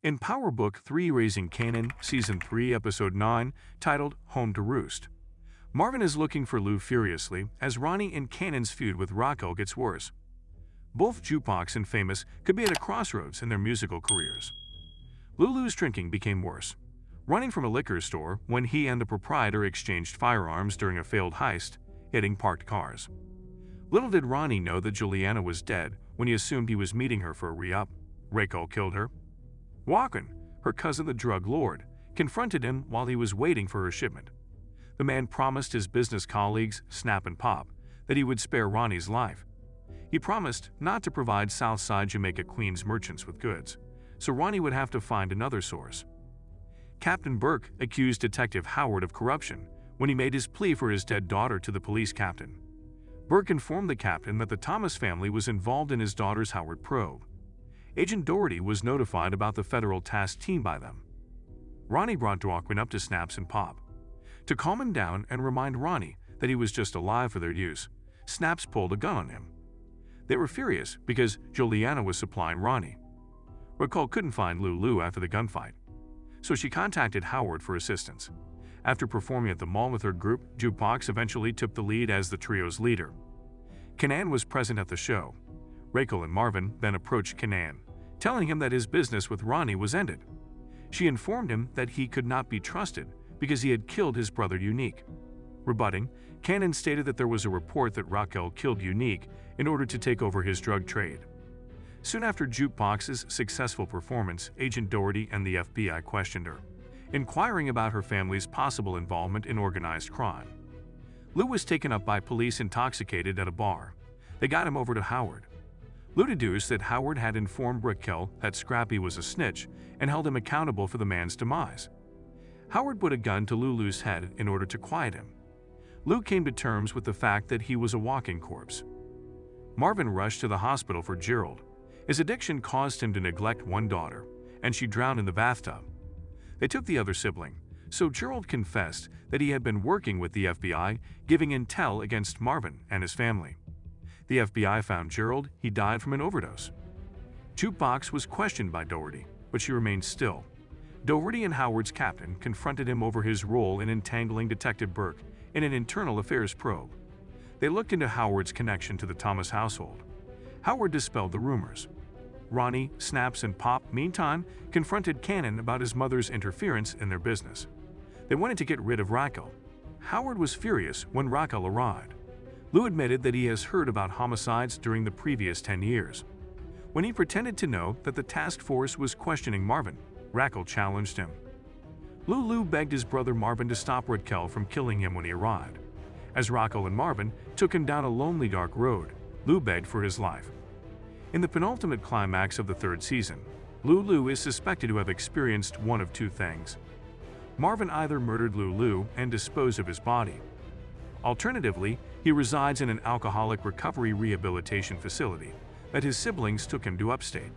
In Power Book 3 Raising Kanan, Season 3, Episode 9, titled Home to Roost, Marvin is looking for Lou furiously as Ronnie and Kanan's feud with Raquel gets worse. Both Jukebox and Famous could be at a crossroads in their musical careers. Lulu's drinking became worse, running from a liquor store when he and the proprietor exchanged firearms during a failed heist, hitting parked cars. Little did Ronnie know that Juliana was dead when he assumed he was meeting her for a re-up. Raquel killed her. Walken, her cousin the drug lord, confronted him while he was waiting for her shipment. The man promised his business colleagues, Snap and Pop, that he would spare Ronnie's life. He promised not to provide Southside Jamaica Queens merchants with goods, so Ronnie would have to find another source. Captain Burke accused Detective Howard of corruption when he made his plea for his dead daughter to the police captain. Burke informed the captain that the Thomas family was involved in his daughter's Howard probe. Agent Doherty was notified about the federal task team by them. Ronnie brought Dwalkman up to Snaps and Pop. To calm him down and remind Ronnie that he was just alive for their use, Snaps pulled a gun on him. They were furious because Juliana was supplying Ronnie. Raquel couldn't find Lulu after the gunfight, so she contacted Howard for assistance. After performing at the mall with her group, Jukebox eventually took the lead as the trio's leader. Kanan was present at the show. Raquel and Marvin then approached Kanan, telling him that his business with Ronnie was ended. She informed him that he could not be trusted because he had killed his brother Unique. Rebutting, Kanan stated that there was a report that Raquel killed Unique in order to take over his drug trade. Soon after Jukebox's successful performance, Agent Doherty and the FBI questioned her, inquiring about her family's possible involvement in organized crime. Lou was taken up by police intoxicated at a bar. They got him over to Howard. Lou deduced that Howard had informed Raquel that Scrappy was a snitch and held him accountable for the man's demise. Howard put a gun to Lulu's head in order to quiet him. Lou came to terms with the fact that he was a walking corpse. Marvin rushed to the hospital for Gerald. His addiction caused him to neglect one daughter, and she drowned in the bathtub. They took the other sibling, so Gerald confessed that he had been working with the FBI, giving intel against Marvin and his family. The FBI found Gerald. He died from an overdose. Jukebox was questioned by Doherty, but she remained still. Doherty and Howard's captain confronted him over his role in entangling Detective Burke in an internal affairs probe. They looked into Howard's connection to the Thomas household. Howard dispelled the rumors. Ronnie, Snaps, and Pop, meantime, confronted Kanan about his mother's interference in their business. They wanted to get rid of Raquel. Howard was furious when Raquel arrived. Lou admitted that he has heard about homicides during the previous 10 years. When he pretended to know that the task force was questioning Marvin, Raquel challenged him. Lulu begged his brother Marvin to stop Raquel from killing him when he arrived. As Raquel and Marvin took him down a lonely dark road, Lou begged for his life. In the penultimate climax of the third season, Lulu is suspected to have experienced one of two things. Marvin either murdered Lulu and disposed of his body. Alternatively, he resides in an alcoholic recovery rehabilitation facility that his siblings took him to upstate.